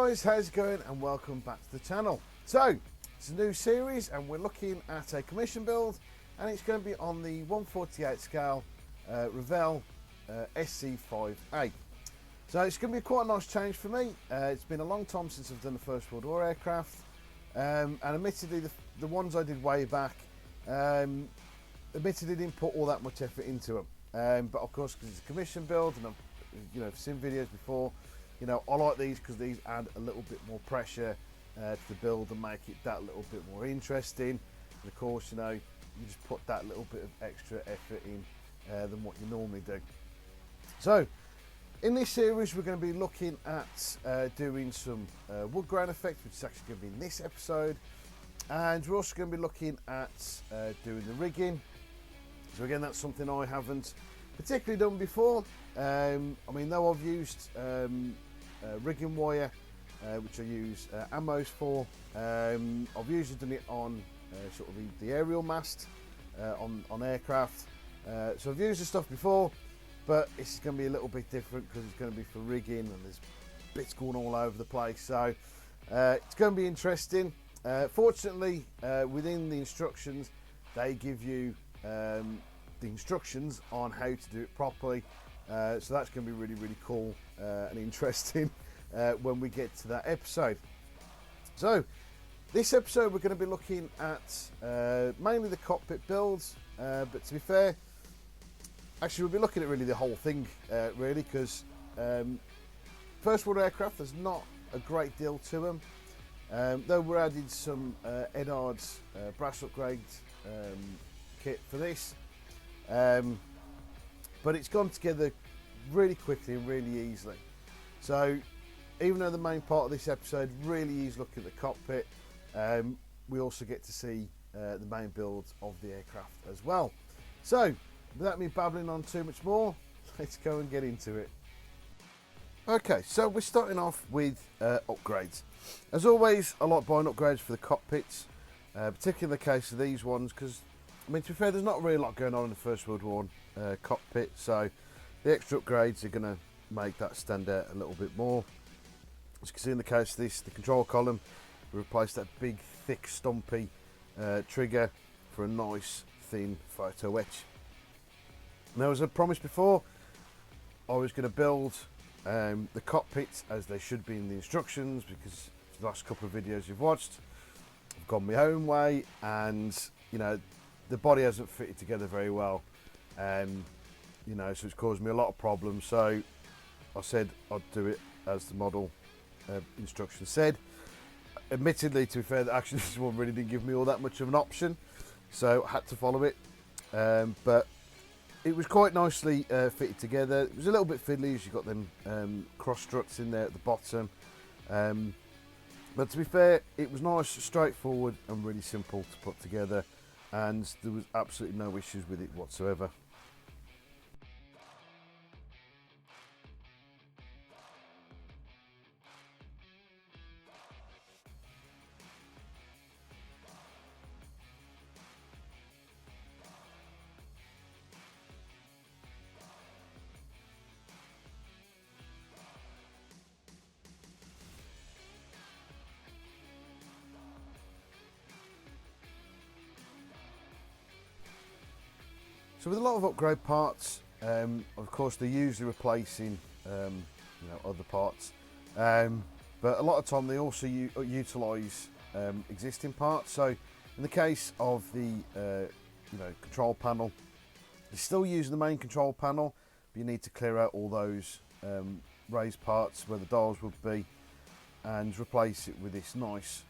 guys, how's it going, and welcome back to the channel. So it's a new series and we're looking at a commission build, and it's going to be on the 1/48 scale Revell S.E.5A. So it's going to be quite a nice change for me. It's been a long time since I've done a First World War aircraft, and admittedly the ones I did way back, admittedly didn't put all that much effort into them, but of course because it's a commission build and I've seen videos before, I like these because these add a little bit more pressure to the build and make it that little bit more interesting. And of course, you just put that little bit of extra effort in than what you normally do. So in this series, we're going to be looking at doing some wood grain effects, which is actually going to be in this episode, and we're also going to be looking at doing the rigging. So again, that's something I haven't particularly done before. Though I've used rigging wire, which I use ammos for. I've usually done it on sort of the aerial mast on aircraft. So I've used the stuff before, but it's going to be a little bit different because it's going to be for rigging and there's bits going all over the place. So it's going to be interesting. Fortunately, within the instructions, they give you the instructions on how to do it properly. So that's going to be really, really cool and interesting when we get to that episode. So this episode we're going to be looking at mainly the cockpit builds, but to be fair, actually we'll be looking at really the whole thing, really, because First World aircraft, there's not a great deal to them, though we're adding some Eduard's brass upgrade kit for this, but it's gone together really quickly and really easily. So even though the main part of this episode really is looking at the cockpit, we also get to see the main build of the aircraft as well. So without me babbling on too much more, let's go and get into it. Okay, so we're starting off with upgrades. As always, I like buying upgrades for the cockpits, particularly in the case of these ones, because to be fair, there's not really a lot going on in the First World War cockpit, so the extra upgrades are going to make that stand out a little bit more. As you can see in the case of this, the control column, we replaced that big, thick, stumpy trigger for a nice, thin photo etch. Now, as I promised before, I was going to build the cockpits as they should be in the instructions, because the last couple of videos you've watched, I've gone my own way, and the body hasn't fitted together very well, so it's caused me a lot of problems. So I said I'd do it as the model instructions said. Admittedly, to be fair, actually this one really didn't give me all that much of an option, so I had to follow it, but it was quite nicely fitted together. It was a little bit fiddly as you got them cross struts in there at the bottom, but to be fair, it was nice, straightforward and really simple to put together, and there was absolutely no issues with it whatsoever. So with a lot of upgrade parts, of course they're usually replacing other parts, but a lot of time they also utilise existing parts. So in the case of the control panel, you're still using the main control panel, but you need to clear out all those raised parts where the dials would be and replace it with this nice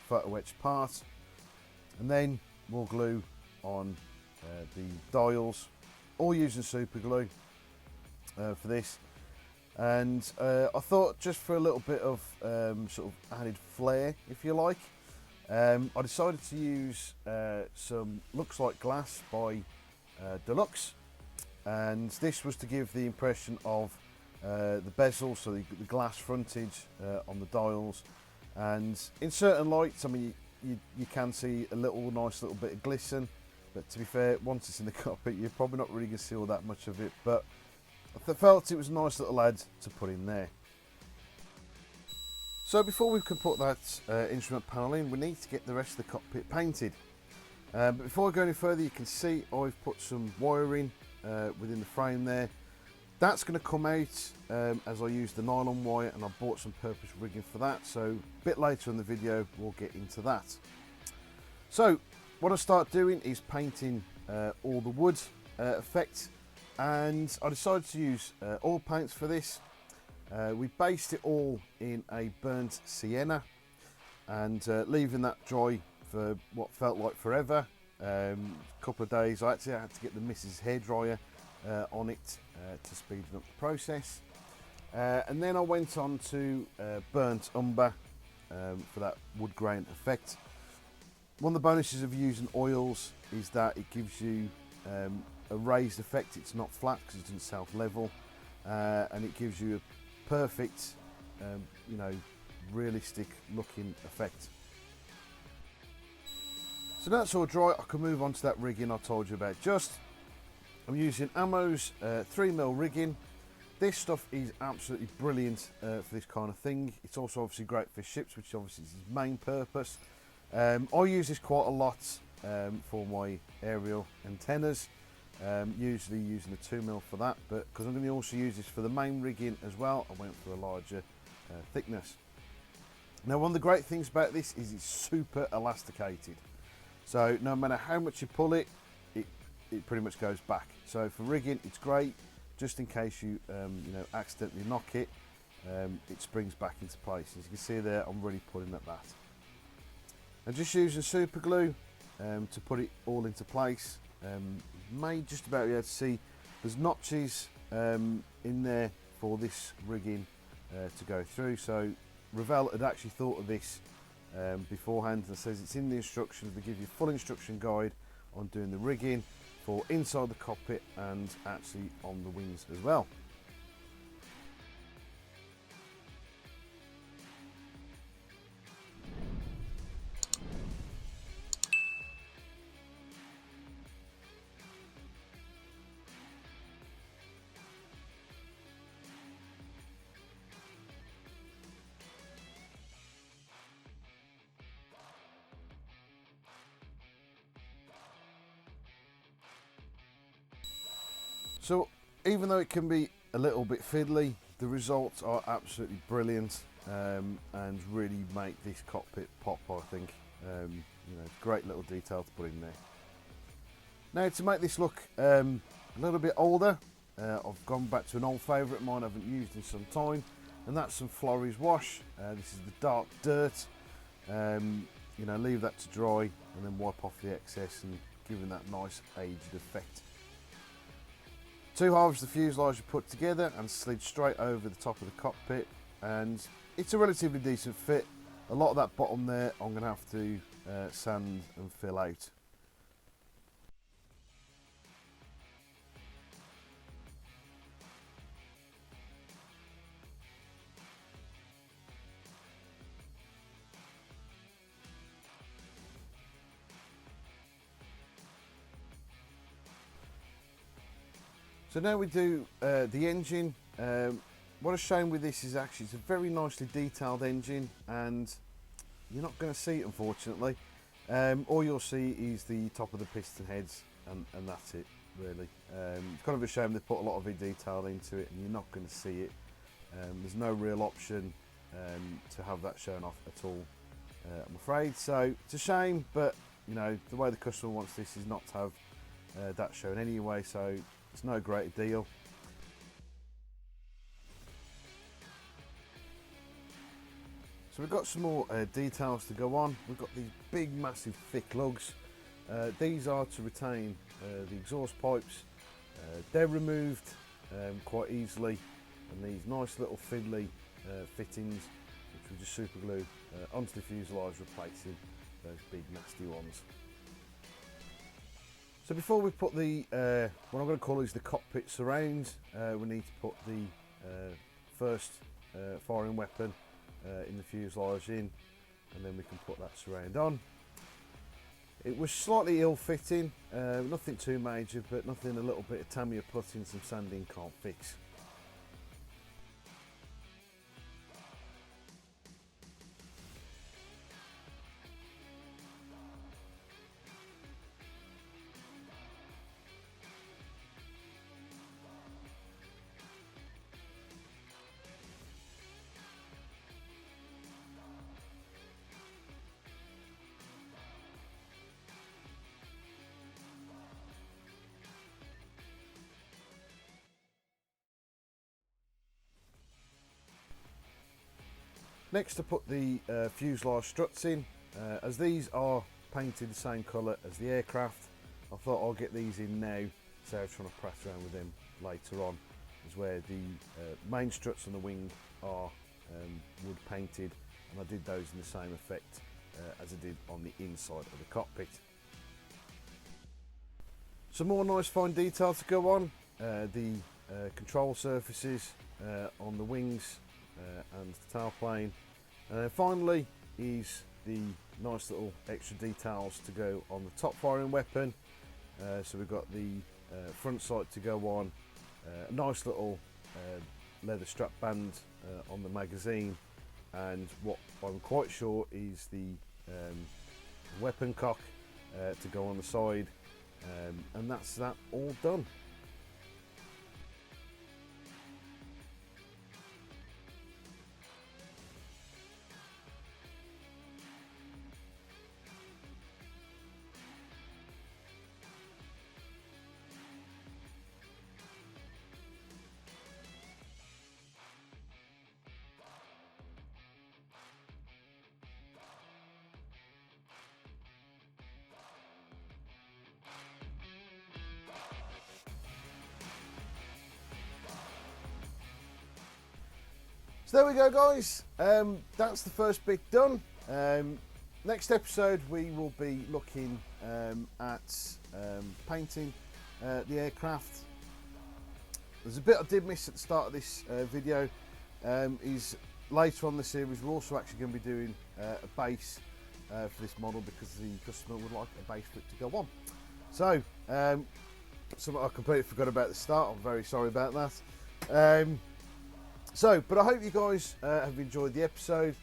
photo etched part, and then we'll glue on the dials, all using super glue for this. And I thought, just for a little bit of sort of added flair, if you like, I decided to use some Looks Like Glass by Deluxe, and this was to give the impression of the bezel, so the glass frontage on the dials, and in certain lights, you can see a nice little bit of glisten. But to be fair, once it's in the cockpit, you're probably not really going to see all that much of it. But I felt it was a nice little add to put in there. So before we can put that instrument panel in, we need to get the rest of the cockpit painted. But before I go any further, you can see I've put some wiring within the frame there. That's going to come out as I use the nylon wire, and I bought some purpose rigging for that, so a bit later in the video we'll get into that. So what I start doing is painting all the wood effect, and I decided to use oil paints for this. We based it all in a burnt sienna, and leaving that dry for what felt like forever. A couple of days. I actually had to get the Mrs. hairdryer on it to speed up the process, and then I went on to burnt umber for that wood grain effect. One of the bonuses of using oils is that it gives you a raised effect. It's not flat because it doesn't self-level, and it gives you a perfect, you know, realistic looking effect. So now that's all dry, I can move on to that rigging I told you about just. I'm using Ammo's 3mm rigging. This stuff is absolutely brilliant for this kind of thing. It's also obviously great for ships, which obviously is its main purpose. I use this quite a lot for my aerial antennas. Usually using a 2mm for that, but because I'm going to also use this for the main rigging as well, I went for a larger thickness. Now, one of the great things about this is it's super elasticated, so no matter how much you pull it, it pretty much goes back. So for rigging, it's great. Just in case you you know, accidentally knock it, it springs back into place. As you can see there, I'm really pulling at that. And just using super glue to put it all into place. May just about be able to see there's notches in there for this rigging to go through. So Revell had actually thought of this beforehand, and says it's in the instructions. They give you a full instruction guide on doing the rigging for inside the cockpit and actually on the wings as well. So even though it can be a little bit fiddly, the results are absolutely brilliant and really make this cockpit pop, I think. You know, great little detail to put in there. Now, to make this look a little bit older, I've gone back to an old favourite of mine I haven't used in some time, and that's some Florey's wash. This is the dark dirt. You know, leave that to dry and then wipe off the excess and giving that nice aged effect. Two halves of the fuselage are put together and slid straight over the top of the cockpit, and it's a relatively decent fit. A lot of that bottom there I'm going to have to sand and fill out. So now we do the engine. What a shame with this is actually it's a very nicely detailed engine, and you're not going to see it, unfortunately. All you'll see is the top of the piston heads, and that's it, really. It's kind of a shame they put a lot of detail into it, and you're not going to see it. There's no real option to have that shown off at all, I'm afraid. So it's a shame, but you know, the way the customer wants this is not to have that shown anyway, so it's no great deal. So we've got some more details to go on. We've got these big, massive, thick lugs. These are to retain the exhaust pipes. They're removed quite easily, and these nice little fiddly fittings, which we just super glue onto the fuselage, replacing those big, nasty ones. So before we put the, what I'm going to call is the cockpit surround, we need to put the first firing weapon in the fuselage in, and then we can put that surround on. It was slightly ill-fitting, nothing too major, but nothing a little bit of Tamiya putting, some sanding can't fix. Next to put the fuselage struts in, as these are painted the same colour as the aircraft, I thought I'll get these in now, so I'm trying to press around with them later on, is where the main struts on the wing are wood painted, and I did those in the same effect as I did on the inside of the cockpit. Some more nice fine detail to go on, the control surfaces on the wings and the tailplane, and then finally is the nice little extra details to go on the top firing weapon. So we've got the front sight to go on, a nice little leather strap band on the magazine, and what I'm quite sure is the weapon cock to go on the side, and that's that all done. So there we go, guys. That's the first bit done. Next episode we will be looking at painting the aircraft. There's a bit I did miss at the start of this video, is later on in the series we're also actually going to be doing a base for this model, because the customer would like a base for it to go on. So something I completely forgot about at the start, I'm very sorry about that. But I hope you guys have enjoyed the episode.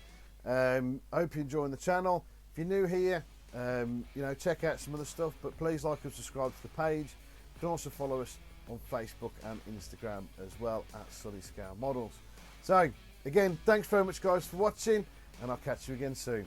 I hope you're enjoying the channel. If you're new here, you know, check out some other stuff, but please like and subscribe to the page. You can also follow us on Facebook and Instagram as well at Sully Scale Models. So again, thanks very much guys for watching, and I'll catch you again soon.